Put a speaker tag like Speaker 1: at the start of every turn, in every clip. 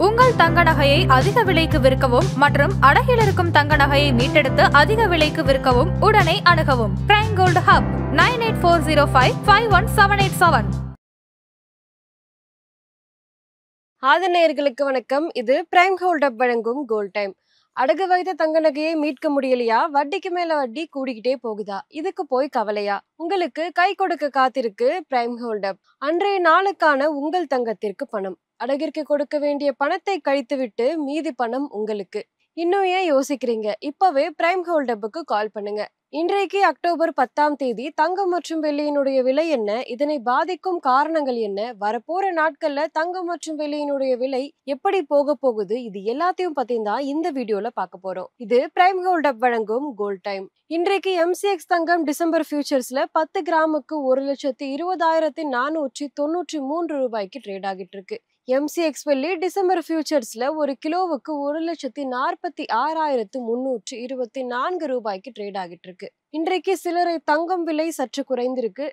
Speaker 1: உங்கள் தங்க நகையை அதிக விலைக்கு விற்கவும் மற்றும் அடகில் இருக்கும் தங்க நகையை மீட்டெடுத்து அதிக விலைக்கு விற்கவும் உடனே அணுகவும். Prime gold hub 9840551787.
Speaker 2: ஆதநேயர்களுக்கு வணக்கம். இது பிரைம் கோல்ட் ஹப் வழங்கும் கோல்ட் டைம். அடகு வைத்த தங்க நகையை மீட்க முடியலையா? வட்டிக்கு மேல வட்டி கூடிக்கிட்டே போகுதா? இதுக்கு போய் கவலையா? உங்களுக்கு கை கொடுக்க காத்திருக்கு பிரைம் கோல்ட் ஹப். அன்றைய நாளுக்கான உங்கள் தங்கத்திற்கு பணம். அடகிற்கு கொடுக்க வேண்டிய பணத்தை கழித்துவிட்டு மீதி பணம் உங்களுக்கு. இன்னும் ஏன் யோசிக்கிறீங்க? இப்பவே பிரைம் கோல்ட் ஹப்புக்கு கால் பண்ணுங்க. இன்றைக்கு அக்டோபர் 10 தங்கம் மற்றும் வெள்ளியினுடைய விலை என்ன? இதனை பாதிக்கும் காரணங்கள் என்ன? வரப்போற நாட்கள்ல தங்கம் மற்றும் வெள்ளியினுடைய விலை எப்படி போக போகுது? இது எல்லாத்தையும் பத்தி தான் இந்த வீடியோல பார்க்க போறோம். இது பிரைம் கோல்ட் ஹப் வழங்கும் கோல்ட் டைம். இன்றைக்கு MCX தங்கம் டிசம்பர் ஃபியூச்சர்ஸ்ல 10 கிராமுக்கு 1,20,493 ரூபாய்க்கு ட்ரேட் ஆகிட்டு இருக்கு. MCX வெள்ளி டிசம்பர் ஃபியூச்சர்ஸ்ல ஒரு கிலோவுக்கு 1,46,324 ரூபாய்க்கு ட்ரேட் ஆகிட்டு இருக்கு. இன்றைக்கு சில்லறை தங்கம் விலை சற்று குறைந்திருக்கு.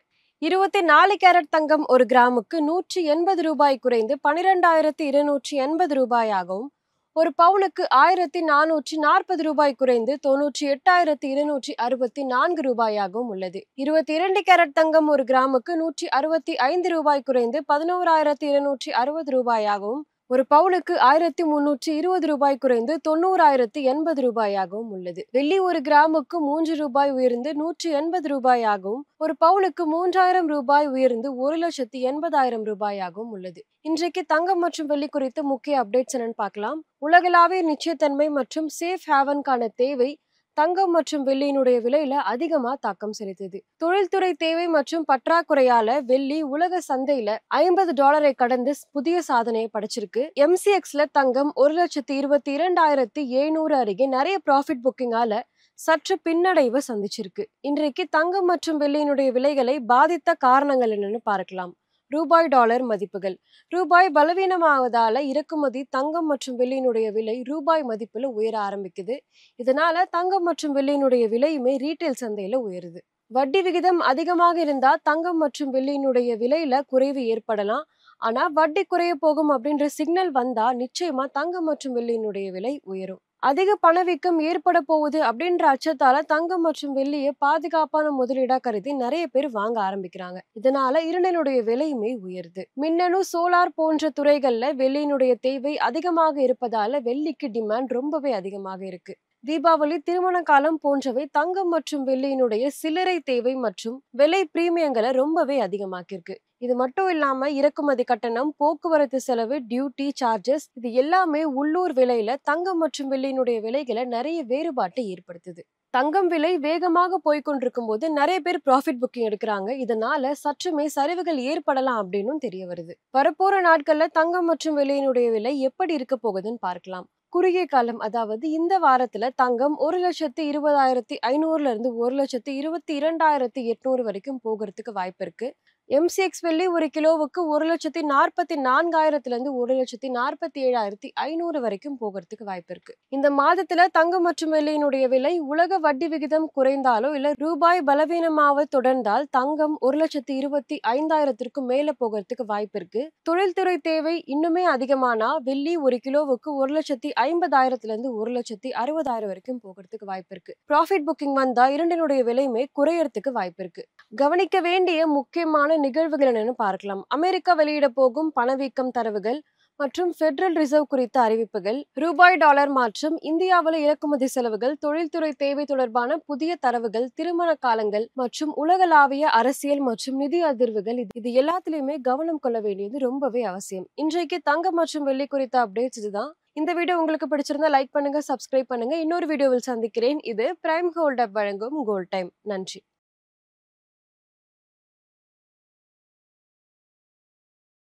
Speaker 2: 24 கேரட் தங்கம் ஒரு கிராமுக்கு 180 ரூபாய் குறைந்து 12,280 ரூபாயாகவும், ஒரு பவுனுக்கு 1,440 ரூபாய் குறைந்து 98,264 ரூபாயாகவும் உள்ளது. 22 கேரட் தங்கம் ஒரு கிராமுக்கு 165 ரூபாய் குறைந்து 11,260 ரூபாயாகவும், ஒரு பவுனுக்கு 1,320 ரூபாய் குறைந்து 90,080 ரூபாயாகவும் உள்ளது. வெள்ளி ஒரு கிராமுக்கு 3 ரூபாய் உயர்ந்து 180 ரூபாயாகவும், ஒரு பவுனுக்கு 3,000 ரூபாய் உயர்ந்து 1,80,000 ரூபாயாகவும் உள்ளது. இன்றைக்கு தங்கம் மற்றும் வெள்ளி குறித்து முக்கிய அப்டேட்ஸ் என்னன்னு பார்க்கலாம். உலகளாவிய நிச்சயத்தன்மை மற்றும் சேஃப் ஹேவனுக்கான தேவை தங்கம் மற்றும் வெள்ளியினுடைய விலையில அதிகமா தாக்கம் செலுத்துது. தொழில்துறை தேவை மற்றும் பற்றாக்குறையால வெள்ளி உலக சந்தையில $50 கடந்து புதிய சாதனையை படைச்சிருக்கு. MCXல தங்கம் 1,22,700 அருகே நிறைய ப்ராஃபிட் புக்கிங்கால சற்று பின்னடைவை சந்திச்சிருக்கு. இன்றைக்கு தங்கம் மற்றும் வெள்ளியினுடைய விலைகளை பாதித்த காரணங்கள் என்னன்னு பார்க்கலாம். ரூபாய் டாலர் மதிப்புகள். ரூபாய் பலவீனமாவதால இறக்குமதி தங்கம் மற்றும் வெள்ளியினுடைய விலை ரூபாய் மதிப்புல உயர ஆரம்பிக்குது. இதனால தங்கம் மற்றும் வெள்ளியினுடைய விலையுமே ரீட்டைல் சந்தையில உயருது. வட்டி விகிதம் அதிகமாக இருந்தா தங்கம் மற்றும் வெள்ளியினுடைய விலையில குறைவு ஏற்படலாம். ஆனா வட்டி குறைய போகும் அப்படின்ற சிக்னல் வந்தா நிச்சயமா தங்கம் மற்றும் வெள்ளியினுடைய விலை உயரும். அதிக பணவீக்கம் ஏற்பட போகுது அப்படின்ற அச்சத்தால தங்கம் மற்றும் வெள்ளியை பாதுகாப்பான முதலீடா கருதி நிறைய பேர் வாங்க ஆரம்பிக்கிறாங்க. இதனால இரண்டினுடைய விலையுமே உயருது. மின்னணு, சோலார் போன்ற துறைகள்ல வெள்ளியினுடைய தேவை அதிகமாக இருப்பதால வெள்ளிக்கு டிமாண்ட் ரொம்பவே அதிகமாக இருக்கு. தீபாவளி, திருமண காலம் போன்றவை தங்கம் மற்றும் வெள்ளியினுடைய சில்லறை தேவை மற்றும் விலை பிரீமியங்களை ரொம்பவே அதிகமாக்கிருக்கு. இது மட்டும் இல்லாம இறக்குமதி கட்டணம், போக்குவரத்து செலவு, டியூட்டி சார்ஜஸ் இது எல்லாமே உள்ளூர் விலையில தங்கம் மற்றும் வெள்ளியினுடைய விலைகளை நிறைய வேறுபாட்டை ஏற்படுத்துது. தங்கம் விலை வேகமாக போய்கொண்டிருக்கும் போது நிறைய பேர் ப்ராஃபிட் புக்கிங் எடுக்கிறாங்க. இதனால சற்றுமே சரிவுகள் ஏற்படலாம் அப்படின்னு தெரிய வருது. வரப்போற நாட்கள்ல தங்கம் மற்றும் வெள்ளியினுடைய விலை எப்படி இருக்க போகுதுன்னு பார்க்கலாம். குறுகிய காலம், அதாவது இந்த வாரத்துல தங்கம் 1,20,500 இருந்து 1,22,800 வரைக்கும் போகிறதுக்கு வாய்ப்பு இருக்கு. MCX வெள்ளி ஒரு கிலோவுக்கு 1,44,000 இருந்து 1,47,500 வரைக்கும் போகிறதுக்கு வாய்ப்பு இருக்கு. இந்த மாதத்துல தங்கம் மற்றும் வெள்ளியினுடைய விலை உலக வட்டி விகிதம் குறைந்தாலோ இல்ல ரூபாய் பலவீனமாக தொடர்ந்தால் தங்கம் 1,25,000 மேல போகிறதுக்கு வாய்ப்பு இருக்கு. தொழில்துறை தேவை இன்னுமே அதிகமானா வெள்ளி ஒரு கிலோவுக்கு 1,50,000 இருந்து 1,60,000 வரைக்கும் போகிறதுக்கு வாய்ப்பு இருக்கு. ப்ராஃபிட் புக்கிங் வந்தா இரண்டினுடைய விலையுமே குறையறதுக்கு வாய்ப்பு இருக்கு. கவனிக்க வேண்டிய முக்கியமான நிகழ்வுகள் என்னன்னு பார்க்கலாம். அமெரிக்கா வெளியிட போகும் பணவீக்கம் தரவுகள் மற்றும் ஃபெடரல் ரிசர்வ் குறித்த அறிவிப்புகள், ரூபாய் டாலர் மாற்றம், இந்தியாவில் இறக்குமதி செலவுகள், தொழில்துறை தேவை தொடர்பான புதிய தரவுகள், திருமண காலங்கள் மற்றும் உலகளாவிய அரசியல் மற்றும் நிதி அதிர்வுகள் இது எல்லாத்திலுமே கவனம் கொள்ள வேண்டியது ரொம்பவே அவசியம். இன்றைக்கு தங்கம் மற்றும் வெள்ளி குறித்த அப்டேட்ஸ் இதுதான். இந்த வீடியோ உங்களுக்கு பிடிச்சிருந்தா லைக் பண்ணுங்க, சப்ஸ்கிரைப் பண்ணுங்க. இன்னொரு வீடியோவில் சந்திக்கிறேன். இது பிரைம் கோல்ட் ஹப் வழங்கும் கோல்ட் டைம். நன்றி.